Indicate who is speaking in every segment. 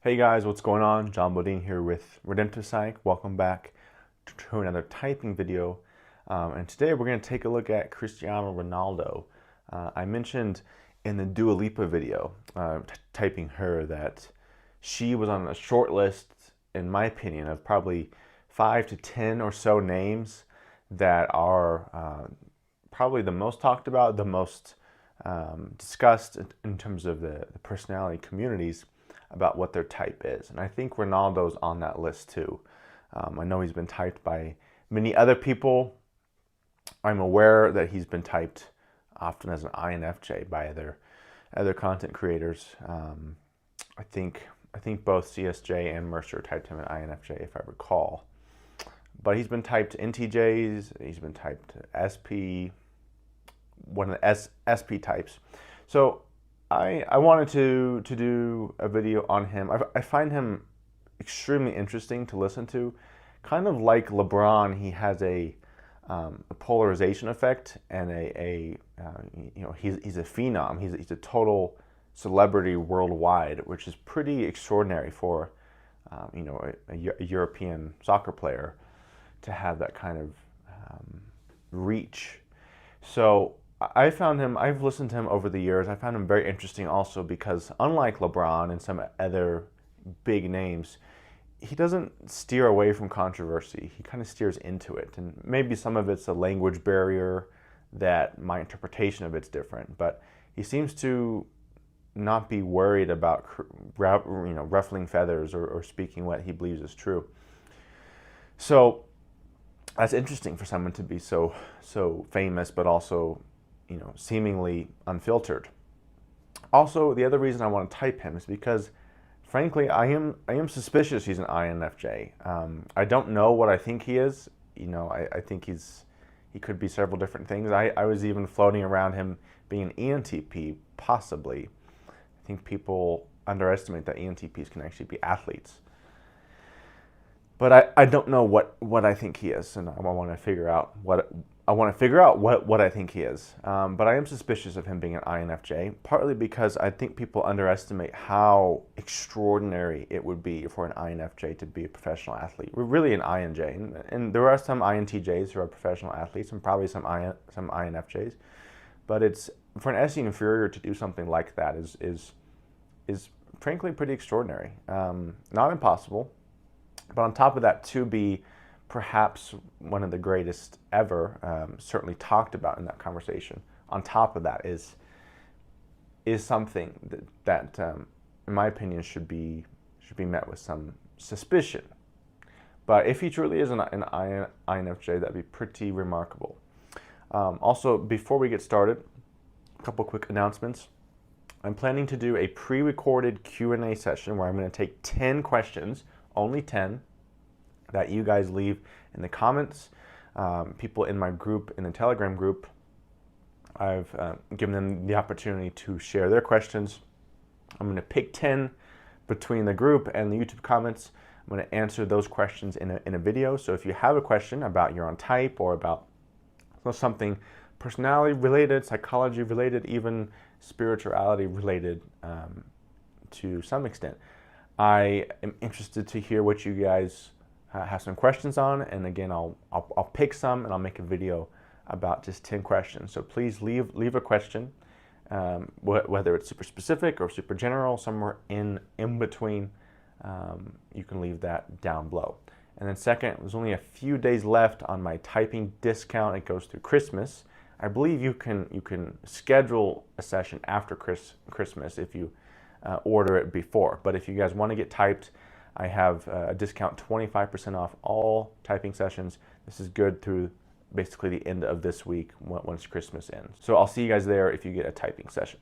Speaker 1: Hey guys, what's going on? John Bodine here with Redemptive Psych. Welcome back to another typing video. And today we're going to take a look at Cristiano Ronaldo. I mentioned in the Dua Lipa video, typing her, that she was on a short list, in my opinion, of probably 5 to 10 or so names that are probably the most talked about, the most discussed in terms of the personality communities about what their type is. And I think Ronaldo's on that list too. I know he's been typed by many other people. I'm aware that he's been typed often as an INFJ by other content creators. I think both CSJ and Mercer typed him an INFJ, if I recall. But he's been typed NTJs, he's been typed SP, one of the SP types. So I wanted to do a video on him. I find him extremely interesting to listen to. Kind of like LeBron, he has a polarization effect, and he's a phenom. He's a total celebrity worldwide, which is pretty extraordinary for a European soccer player to have that kind of reach. So I've listened to him over the years. I found him very interesting also because, unlike LeBron and some other big names, he doesn't steer away from controversy. He kind of steers into it. And maybe some of it's a language barrier that my interpretation of it's different, but he seems to not be worried about ruffling feathers or speaking what he believes is true. So that's interesting for someone to be so famous, but also seemingly unfiltered. Also, the other reason I want to type him is because, frankly, I am suspicious he's an INFJ. I don't know what I think he is. I think he could be several different things. I was even floating around him being an ENTP, possibly. I think people underestimate that ENTPs can actually be athletes. But I don't know what I think he is, and I want to figure out what I think he is. But I am suspicious of him being an INFJ, partly because I think people underestimate how extraordinary it would be for an INFJ to be a professional athlete. We're really an INJ, and there are some INTJs who are professional athletes, and probably some INFJs. But it's, for an SE inferior to do something like that is frankly pretty extraordinary. Not impossible, but on top of that, to be perhaps one of the greatest ever, certainly talked about in that conversation. On top of that is something that in my opinion, should be met with some suspicion. But if he truly is an INFJ, that'd be pretty remarkable. Also, before we get started, a couple quick announcements. I'm planning to do a pre-recorded Q&A session where I'm going to take 10 questions, only 10, that you guys leave in the comments. People in my group, in the Telegram group, I've given them the opportunity to share their questions. I'm going to pick 10 between the group and the YouTube comments. I'm going to answer those questions in a video. So if you have a question about your own type, or about something personality related, psychology related, even spirituality related to some extent, I am interested to hear what you guys have some questions on. And again, I'll pick some and I'll make a video about just 10 questions. So please leave a question, whether it's super specific or super general, somewhere in between. You can leave that down below. And then second, there's only a few days left on my typing discount. It goes through Christmas. I believe you can schedule a session after Christmas if you order it before. But if you guys want to get typed, I have a discount 25% off all typing sessions. This is good through basically the end of this week once Christmas ends. So I'll see you guys there if you get a typing session.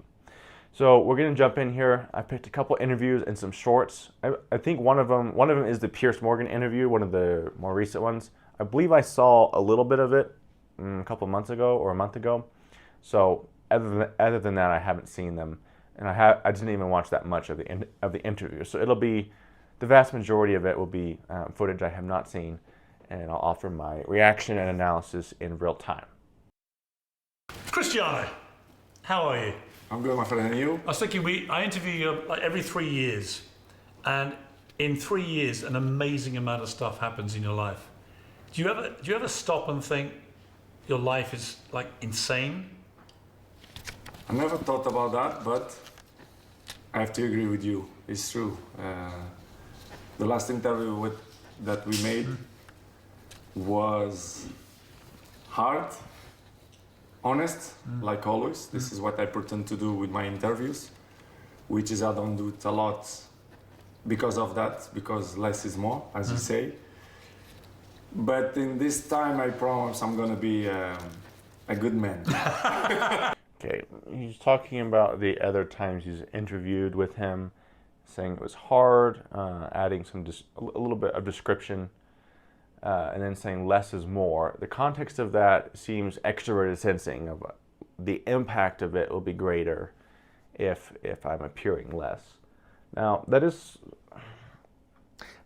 Speaker 1: So we're gonna jump in here. I picked a couple interviews and some shorts. I think one of them is the Piers Morgan interview, one of the more recent ones. I believe I saw a little bit of it a couple months ago or a month ago. So other than that, I haven't seen them, and I didn't even watch that much of the interview. So it'll be, the vast majority of it will be footage I have not seen, and I'll offer my reaction and analysis in real time.
Speaker 2: Cristiano, how are you?
Speaker 3: I'm good, my friend. And you?
Speaker 2: I was thinking, I interview you like every 3 years, And in 3 years, an amazing amount of stuff happens in your life. Do you ever stop and think your life is like insane?
Speaker 3: I never thought about that, but I have to agree with you. It's true. The last interview that we made was hard, honest, like always. This is what I pretend to do with my interviews, which is I don't do it a lot because of that, because less is more, as you say. But in this time, I promise I'm gonna be a good man.
Speaker 1: Okay, he's talking about the other times he's interviewed with him, saying it was hard, adding a little bit of description, and then saying less is more. The context of that seems extroverted sensing of the impact of it will be greater if I'm appearing less. Now that is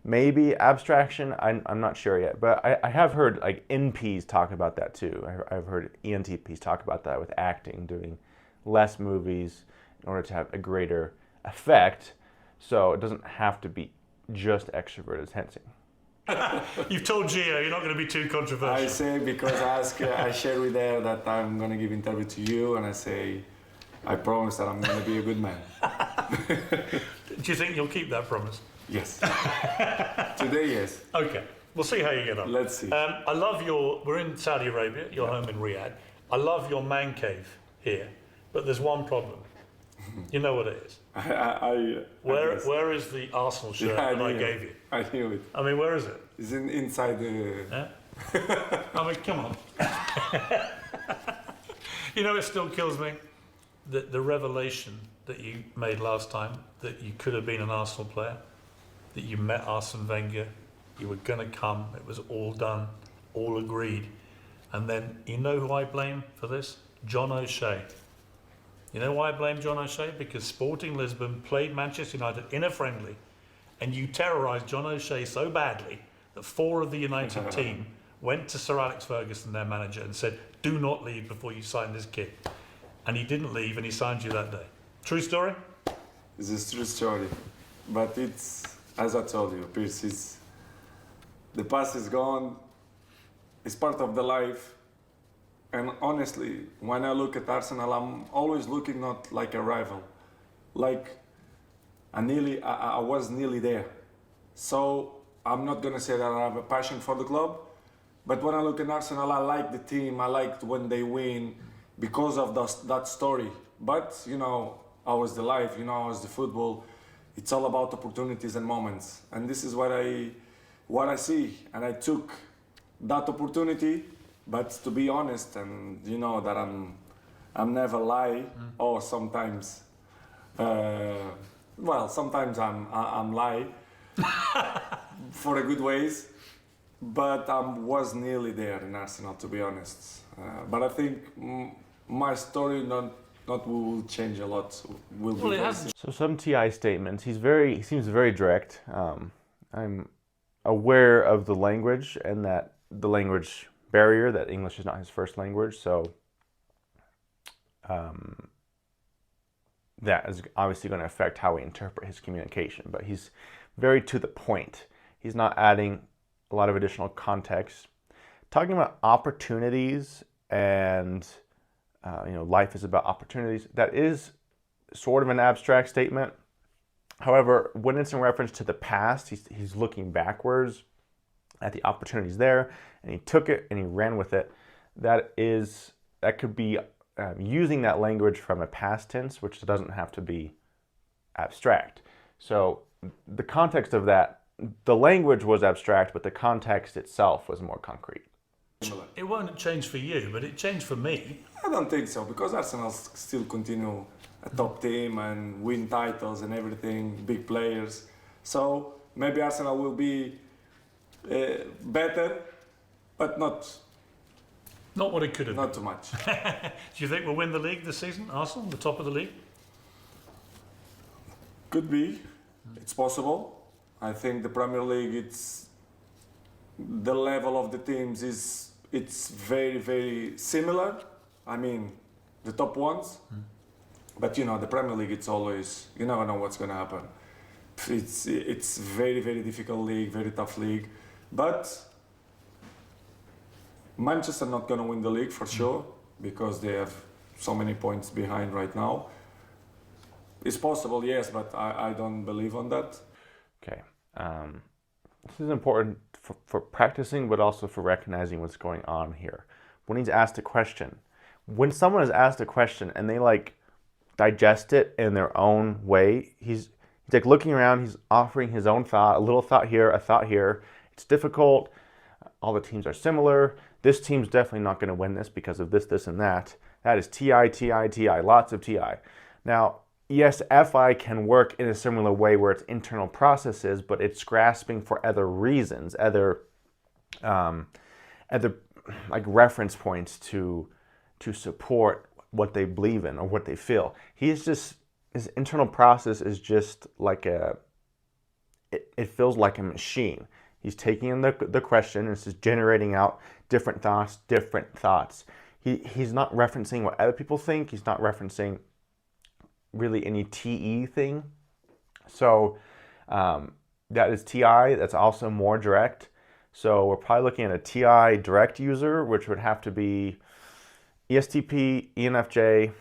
Speaker 1: maybe abstraction. I'm not sure yet, but I have heard like NPs talk about that too. I've heard ENTPs talk about that with acting, doing less movies in order to have a greater effect. So it doesn't have to be just extroverted sensing.
Speaker 2: You've told Gio you're not going to be too controversial.
Speaker 3: I say because I share with her that I'm gonna give interview to you, and I say I promise that I'm gonna be a good man.
Speaker 2: Do you think you'll keep that promise?
Speaker 3: Yes. Today, yes.
Speaker 2: Okay, we'll see how you get on.
Speaker 3: Let's see.
Speaker 2: I love we're in Saudi Arabia, you're home in Riyadh. I love your man cave here, but there's one problem. You know what it is? Where is the Arsenal shirt that I gave you?
Speaker 3: I knew it.
Speaker 2: I mean, where is it?
Speaker 3: It's inside the...
Speaker 2: Yeah? I mean, come on. You know, it still kills me. The revelation that you made last time, that you could have been an Arsenal player, that you met Arsene Wenger, you were going to come, it was all done, all agreed. And then, you know who I blame for this? John O'Shea. You know why I blame John O'Shea? Because Sporting Lisbon played Manchester United in a friendly, and you terrorised John O'Shea so badly that 4 of the United team went to Sir Alex Ferguson, their manager, and said, do not leave before you sign this kid. And he didn't leave, and he signed you that day. True story?
Speaker 3: It's a true story. But it's, as I told you, Pierce, the past is gone. It's part of the life. And honestly, when I look at Arsenal, I'm always looking not like a rival. Like, I was nearly there. So I'm not going to say that I have a passion for the club. But when I look at Arsenal, I like the team. I like when they win because of that story. But, you know, how is the life, you know, how is the football. It's all about opportunities and moments. And this is what I see. And I took that opportunity. But to be honest, and you know that I'm never lie, or sometimes, sometimes I'm lie for a good ways, but I was nearly there in Arsenal, to be honest. But I think my story not will change a lot.
Speaker 1: So some TI statements. He seems very direct. I'm aware of the language and that the language barrier, that English is not his first language, so that is obviously going to affect how we interpret his communication. But he's very to the point. He's not adding a lot of additional context. Talking about opportunities and life is about opportunities. That is sort of an abstract statement. However, when it's in reference to the past, he's looking backwards at the opportunities there, and he took it and he ran with it. That could be using that language from a past tense, which doesn't have to be abstract. So the context of that, the language was abstract, but the context itself was more concrete.
Speaker 2: It won't change for you, but it changed for me.
Speaker 3: I don't think so, because Arsenal still continue a top team and win titles and everything, big players. So maybe Arsenal will be better, but not
Speaker 2: what it could have
Speaker 3: not
Speaker 2: been.
Speaker 3: too much.
Speaker 2: Do you think we'll win the league this season, Arsenal, the top of the league?
Speaker 3: Could be. It's possible. I think the Premier League, the level of the teams it's very, very similar. I mean, the top ones. But the Premier League, it's always, you never know what's going to happen. it's very, very difficult league, very tough league. But Manchester not going to win the league for sure because they have so many points behind right now. It's possible, yes, but I don't believe on that.
Speaker 1: Okay. This is important for practicing, but also for recognizing what's going on here. When he's asked a question, when someone is asked a question and they like digest it in their own way, he's like looking around, he's offering his own thought, a little thought here, a thought here. It's difficult. All the teams are similar. This team's definitely not going to win this because of this, this, and that. That is TI, TI, TI, lots of TI. Now, yes, FI can work in a similar way where it's internal processes, but it's grasping for other reasons, other like reference points to support what they believe in or what they feel. His internal process is just like it feels like a machine. He's taking in the question and it's just generating out different thoughts. He's not referencing what other people think. He's not referencing really any TE thing. So that is TI. That's also more direct. So we're probably looking at a TI direct user, which would have to be ESTP, ENFJ,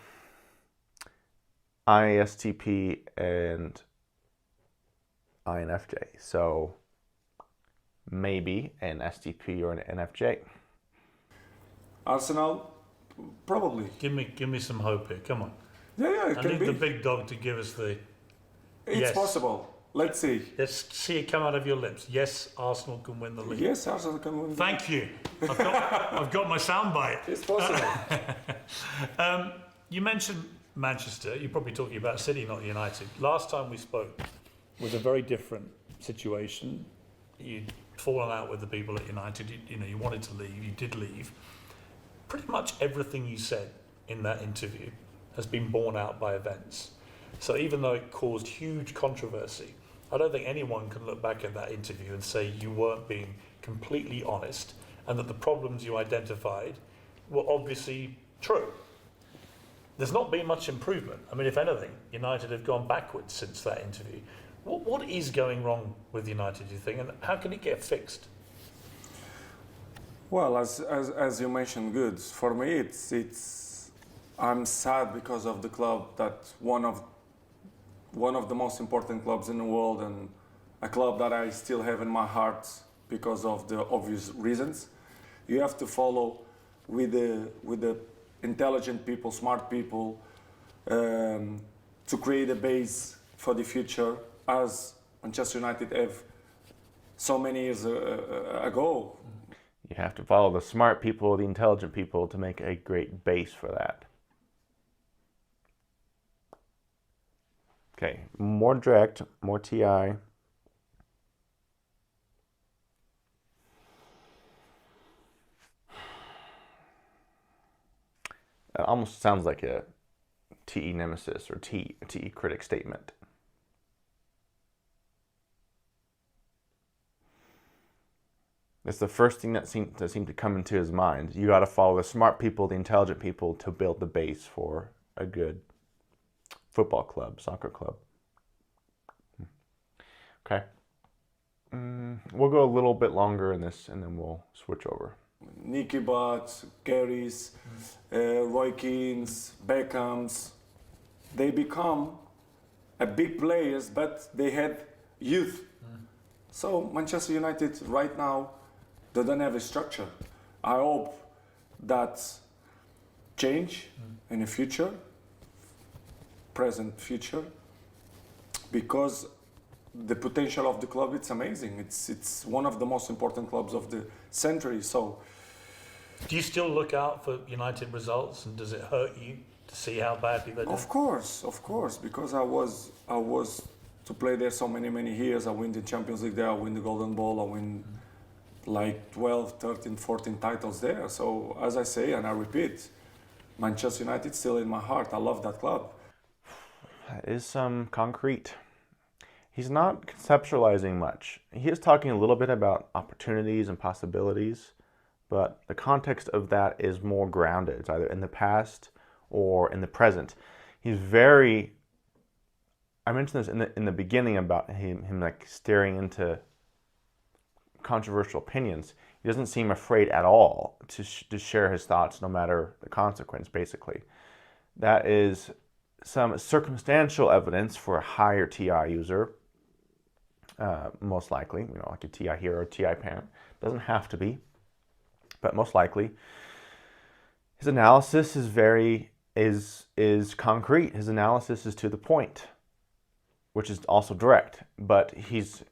Speaker 1: ISTP, and INFJ. So maybe an STP or an NFJ.
Speaker 3: Arsenal, probably.
Speaker 2: Give me some hope here. Come on.
Speaker 3: Yeah, it
Speaker 2: I
Speaker 3: can
Speaker 2: need
Speaker 3: be.
Speaker 2: the big dog to give us the.
Speaker 3: It's
Speaker 2: Yes.
Speaker 3: possible. Let's see.
Speaker 2: Let's see it come out of your lips. Yes, Arsenal can win the league.
Speaker 3: Yes, Arsenal can win.
Speaker 2: Thank you. I've got my soundbite.
Speaker 3: It's possible.
Speaker 2: You mentioned Manchester. You're probably talking about City, not United. Last time we spoke was a very different situation. You'd fallen out with the people at United. You wanted to leave. You did leave. Pretty much everything you said in that interview has been borne out by events. So even though it caused huge controversy, I don't think anyone can look back at that interview and say you weren't being completely honest and that the problems you identified were obviously true. There's not been much improvement. I mean, if anything, United have gone backwards since that interview. What is going wrong with United, do you think, and how can it get fixed?
Speaker 3: Well, as you mentioned, good. For me, it's I'm sad because of the club that one of the most important clubs in the world and a club that I still have in my heart because of the obvious reasons. You have to follow with the intelligent people, smart people, to create a base for the future, as Manchester United have so many years ago.
Speaker 1: You have to follow the smart people, the intelligent people to make a great base for that. Okay, more direct, more TI. It almost sounds like a TE nemesis or TE critic statement. It's the first thing that seemed to come into his mind. You got to follow the smart people, the intelligent people to build the base for a good football club, soccer club. Okay. We'll go a little bit longer in this and then we'll switch over.
Speaker 3: Nicky Butt, Gary's, Roy Keane's, Beckham's, they become a big players, but they had youth. So Manchester United right now, they don't have a structure. I hope that change in the future, present future, because the potential of the club, it's amazing. It's one of the most important clubs of the century. So,
Speaker 2: Do you still look out for United results, and does it hurt you to see how badly they're doing?
Speaker 3: of course, because I was to play there so many years. I win the Champions League there, I win the Golden Ball, I win like 12, 13, 14 titles there. So as I say, and I repeat, Manchester United still in my heart. I love that club.
Speaker 1: That is some concrete. He's not conceptualizing much. He is talking a little bit about opportunities and possibilities, but the context of that is more grounded. It's either in the past or in the present. He's very I mentioned this in the beginning about him like staring into controversial opinions. He doesn't seem afraid at all to share his thoughts, no matter the consequence. Basically, that is some circumstantial evidence for a higher TI user. Most likely, like a TI hero or TI parent. Doesn't have to be, but most likely. His analysis is concrete. His analysis is to the point, which is also direct. But he's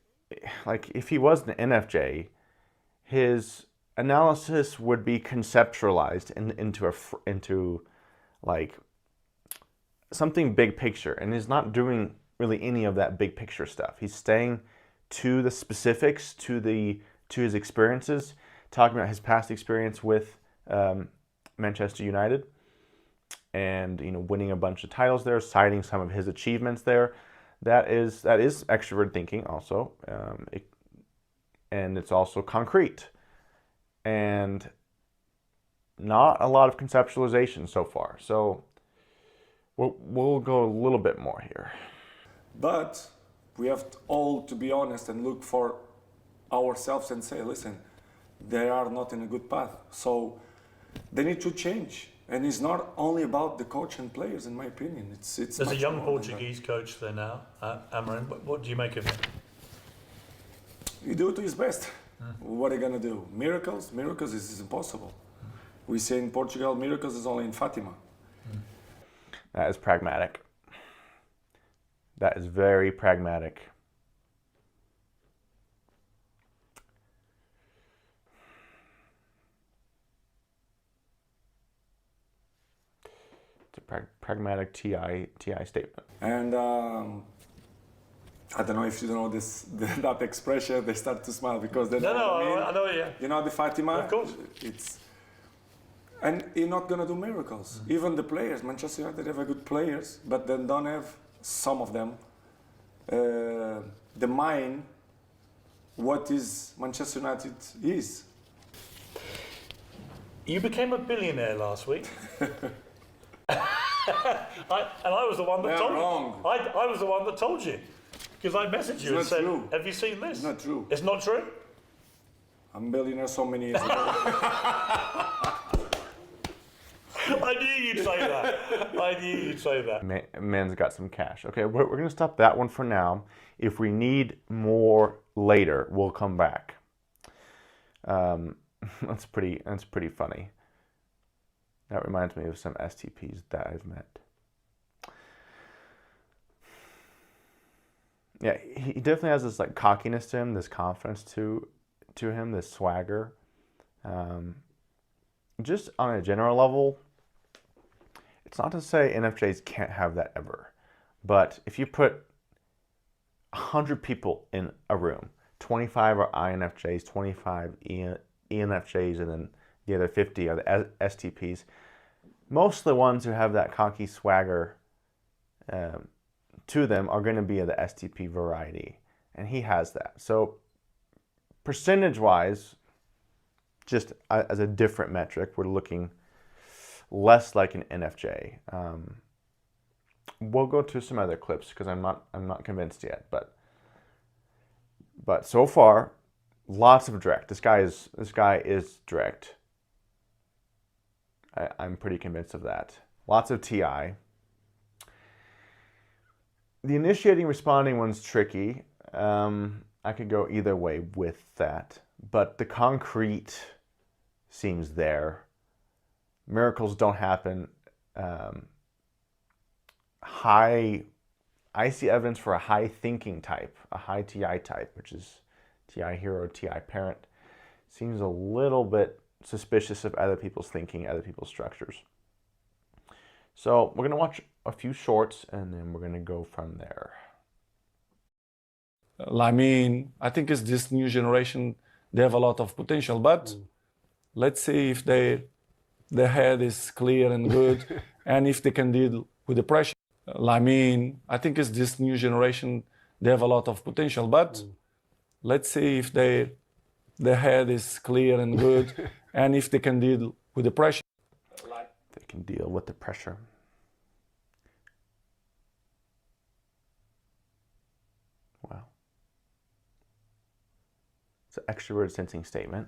Speaker 1: like, if he was an NFJ, his analysis would be conceptualized into like something big picture, and he's not doing really any of that big picture stuff. He's staying to the specifics, to his experiences, talking about his past experience with Manchester United, and winning a bunch of titles there, citing some of his achievements there. That is extrovert thinking also, and it's also concrete, and not a lot of conceptualization so far. So we'll go a little bit more here.
Speaker 3: But we have all to be honest and look for ourselves and say, listen, they are not in a good path. So they need to change. And it's not only about the coach and players, in my opinion. It's
Speaker 2: There's a young Portuguese coach there now, Amorim. What do you make of him?
Speaker 3: He do to his best. What are you going to do? Miracles? Miracles is impossible. We say in Portugal, miracles is only in Fatima.
Speaker 1: That is pragmatic. That is very pragmatic. It's a pragmatic TI statement.
Speaker 3: And I don't know if you know that expression. They start to smile because they know what I mean.
Speaker 2: I know, yeah.
Speaker 3: You know the Fatima?
Speaker 2: Of course.
Speaker 3: And you're not going to do miracles. Even the players, Manchester United have a good players, but they don't have, some of them, the mind what is Manchester United is.
Speaker 2: You became a billionaire last week. I was the one that told
Speaker 3: wrong.
Speaker 2: you. I was the one that told you. Because I messaged you and said,
Speaker 3: true.
Speaker 2: have you seen this?
Speaker 3: It's not true.
Speaker 2: It's not true?
Speaker 3: I'm a billionaire so many years ago.
Speaker 2: I knew you'd say that. I knew you'd say that.
Speaker 1: Man's got some cash. Okay, we're going to stop that one for now. If we need more later, we'll come back. That's pretty funny. That reminds me of some STPs that I've met. Yeah, he definitely has this like cockiness to him, this confidence to him, this swagger. Just on a general level, it's not to say NFJs can't have that ever, but if you put 100 people in a room, 25 are INFJs, 25 ENFJs, and then the other 50 are the STPs. Most of the ones who have that cocky swagger to them are going to be of the STP variety, and he has that. So percentage-wise, just as a different metric, we're looking less like an NFJ. We'll go to some other clips because I'm not convinced yet, but so far, lots of direct. This guy is direct. I'm pretty convinced of that. Lots of TI. The initiating, responding one's tricky. I could go either way with that, but the concrete seems there. Miracles don't happen. I see evidence for a high thinking type, a high TI type, which is TI hero, TI parent. Seems a little bit suspicious of other people's thinking, other people's structures. So we're going to watch a few shorts and then we're going to go from there.
Speaker 4: I think it's this new generation, they have a lot of potential, but let's see if their head is clear and good and if they can deal with the pressure. I think it's this new generation, they have a lot of potential, but let's see if their head is clear and good and if they can deal with the pressure.
Speaker 1: They can deal with the pressure. It's an extroverted sensing statement.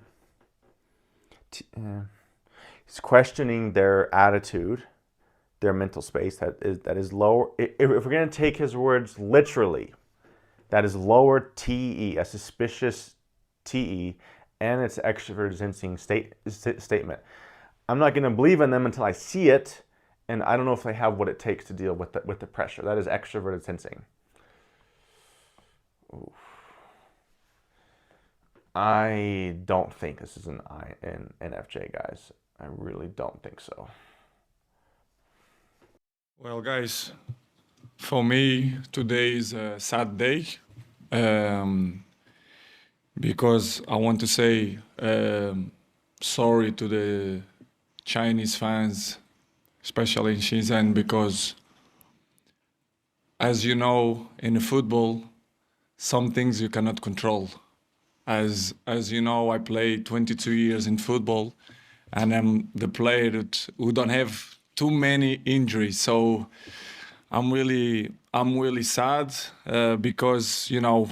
Speaker 1: He's questioning their attitude, their mental space. That is lower. If we're going to take his words literally, that is lower TE, a suspicious TE, and it's an extroverted sensing statement. I'm not going to believe in them until I see it, and I don't know if they have what it takes to deal with the pressure. That is extroverted sensing. Oof. I don't think this is an INFJ, guys. I really don't think so.
Speaker 4: Well, guys, for me, today is a sad day because I want to say sorry to the Chinese fans, especially in Shenzhen, because as you know, in football, some things you cannot control. As you know, I played 22 years in football, and I'm the player who don't have too many injuries. So I'm really sad because, you know,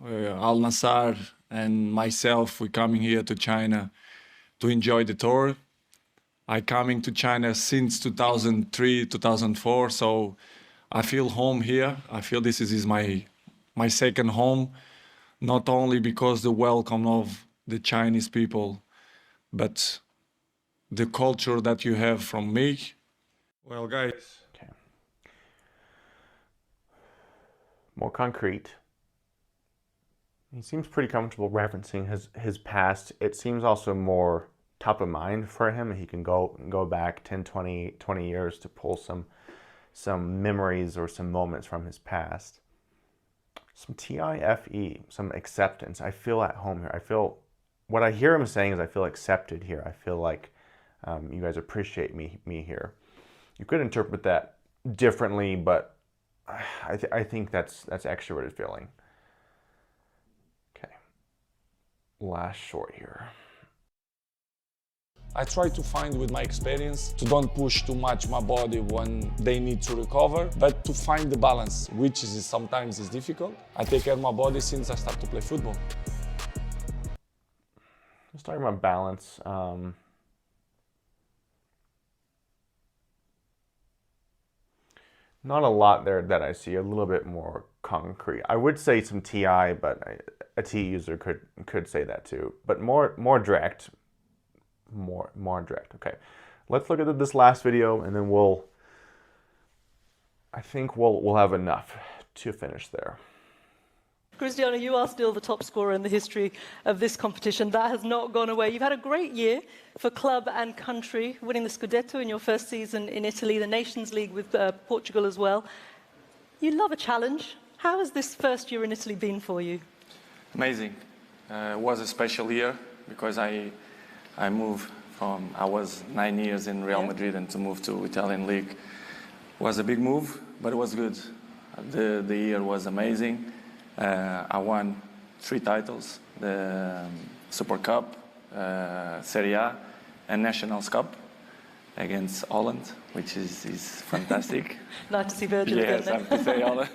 Speaker 4: Al Nassr and myself, we're coming here to China to enjoy the tour. I coming to China since 2003, 2004, so I feel home here. I feel this is my second home, not only because the welcome of the Chinese people, but the culture that you have from me. Well, guys.
Speaker 1: Okay. More concrete. He seems pretty comfortable referencing his past. It seems also more top of mind for him. He can go back 10, 20 years to pull some memories or some moments from his past. Some TIFE, some acceptance. I feel at home here. What I hear him saying is I feel accepted here. I feel like you guys appreciate me here. You could interpret that differently, but I think that's extroverted feeling. Okay, last short here.
Speaker 4: I try to find with my experience to don't push too much my body when they need to recover, but to find the balance, which is sometimes is difficult. I take care of my body since I start to play football.
Speaker 1: Let's talk about balance. Not a lot there that I see, a little bit more concrete. I would say some TI, but a T user could say that too. But more direct. More direct. Okay, let's look at this last video, and then I think we'll have enough to finish there.
Speaker 5: Cristiano, you are still the top scorer in the history of this competition. That has not gone away. You've had a great year for club and country, winning the Scudetto in your first season in Italy, the Nations League with Portugal as well. You love a challenge. How has this first year in Italy been for you?
Speaker 4: Amazing. It was a special year because I moved from, I was 9 years in Real Madrid, and to move to Italian league was a big move, but it was good. The year was amazing. I won 3 titles, the Super Cup, Serie A, and Nationals Cup against Holland, which is fantastic.
Speaker 5: Nice to see Virgil
Speaker 4: yes,
Speaker 5: again.
Speaker 4: I have to say Holland.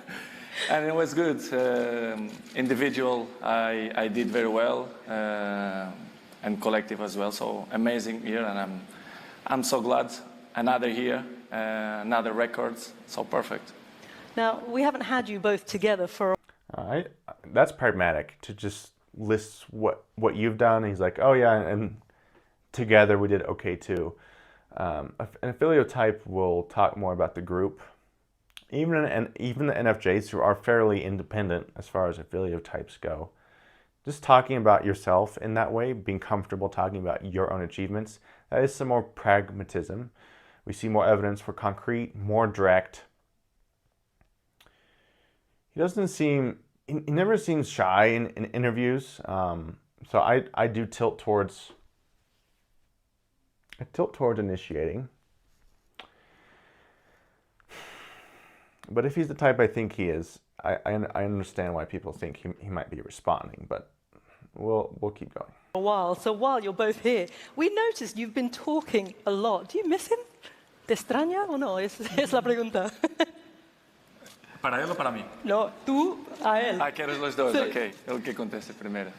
Speaker 4: And it was good. Individual, I did very well. And collective as well. So amazing year, and I'm so glad. Another year, another records. So perfect.
Speaker 5: Now, we haven't had you both together for.
Speaker 1: That's pragmatic to just list what you've done. And he's like, oh yeah, and together we did okay too. An affiliate type will talk more about the group. Even the NFJs, who are fairly independent as far as affiliate types go. Just talking about yourself in that way, being comfortable talking about your own achievements, that is some more pragmatism. We see more evidence for concrete, more direct. He never seems shy in interviews. So I do tilt towards initiating. But if he's the type I think he is, I understand why people think he might be responding, but we'll keep going.
Speaker 5: A while. So while you're both here, we noticed you've been talking a lot. Do you miss him? ¿Te extraña o no? Es la pregunta.
Speaker 4: ¿Para él o para mí?
Speaker 5: No, tú a él.
Speaker 4: Ah, quieres los dos,
Speaker 5: Sí.
Speaker 4: ok. El que conteste primero.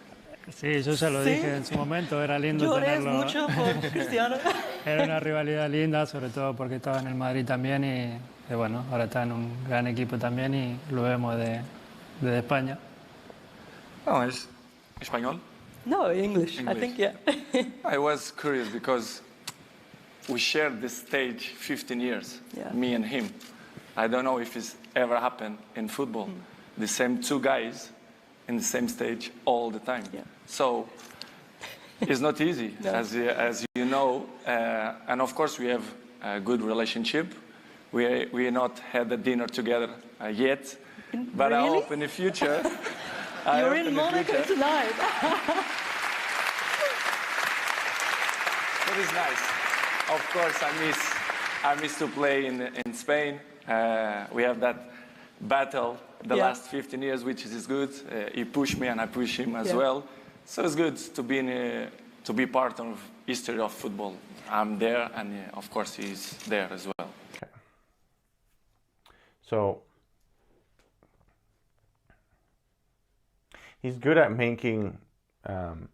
Speaker 6: Sí, yo ya lo
Speaker 5: Sí.
Speaker 6: dije en su momento, era lindo
Speaker 5: Llores
Speaker 6: tenerlo.
Speaker 5: mucho por Cristiano.
Speaker 6: Era una rivalidad linda, sobre todo porque estaba en el Madrid también y bueno, ahora está en un gran equipo también y lo vemos desde España.
Speaker 4: No, it's español.
Speaker 5: No, English. I
Speaker 4: English.
Speaker 5: think, yeah.
Speaker 4: I was curious because we shared this stage 15 years,
Speaker 5: Yeah.
Speaker 4: me and him. I don't know if it's ever happened in football. The same two guys in the same stage all the time.
Speaker 5: Yeah.
Speaker 4: So it's not easy,
Speaker 5: No.
Speaker 4: as you know. And of course, we have a good relationship. We not had a dinner together yet, but I
Speaker 5: Really?
Speaker 4: hope in the future.
Speaker 5: You're in Monaco tonight.
Speaker 4: It is nice. Of course, I miss to play in Spain. We have that battle the
Speaker 5: Yeah.
Speaker 4: last 15 years, which is good. He pushed me and I push him as
Speaker 5: Yeah.
Speaker 4: well. So it's good to be part of history of football. I'm there, and of course he's there as well.
Speaker 1: So he's good at making,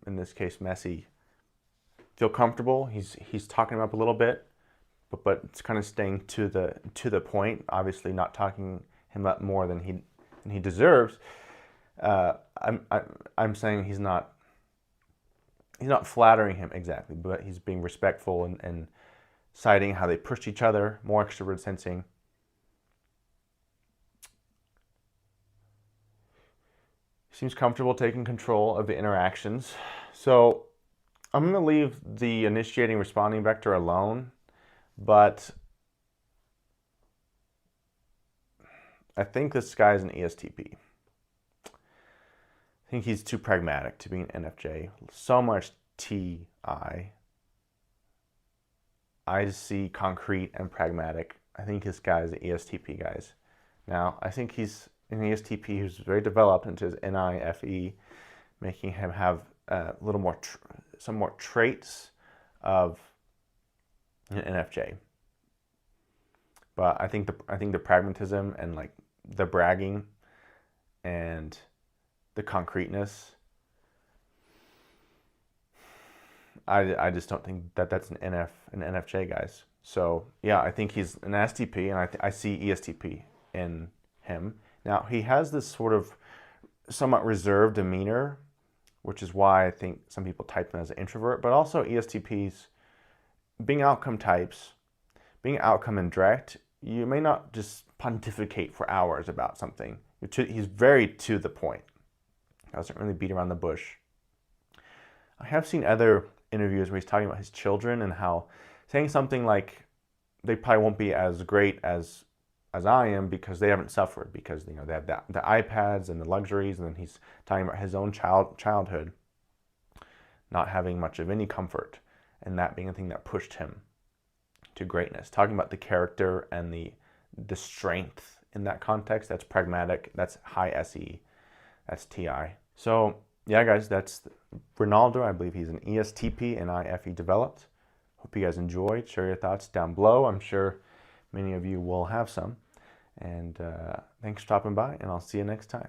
Speaker 1: in this case, Messi feel comfortable. He's talking him up a little bit, but it's kind of staying to the point. Obviously, not talking him up more than he deserves. I'm saying he's not flattering him exactly, but he's being respectful and citing how they pushed each other, more extrovert sensing. Seems comfortable taking control of the interactions. So I'm going to leave the initiating responding vector alone, but I think this guy's an ESTP. I think he's too pragmatic to be an NFJ. So much TI. I see concrete and pragmatic. I think this guy's an ESTP, guys. Now, I think he's an ESTP who's very developed into his NIFE, making him have a little more, some more traits of an NFJ. But I think the pragmatism and like the bragging and the concreteness, I just don't think that's an NFJ, guys. So yeah, I think he's an STP, and I see ESTP in him. Now he has this sort of somewhat reserved demeanor, which is why I think some people type him as an introvert. But also ESTPs, being outcome types, being outcome and direct, you may not just pontificate for hours about something. He's very to the point. Doesn't really beat around the bush. I have seen other interviews where he's talking about his children and how saying something like they probably won't be as great as I am because they haven't suffered, because they have the iPads and the luxuries, and then he's talking about his own childhood not having much of any comfort, and that being a thing that pushed him to greatness. Talking about the character and the strength in that context, that's pragmatic, that's high SE, that's TI. So yeah, guys, that's Ronaldo. I believe he's an ESTP and IFE developed. Hope you guys enjoyed. Share your thoughts down below. I'm sure many of you will have some. And thanks for stopping by, and I'll see you next time.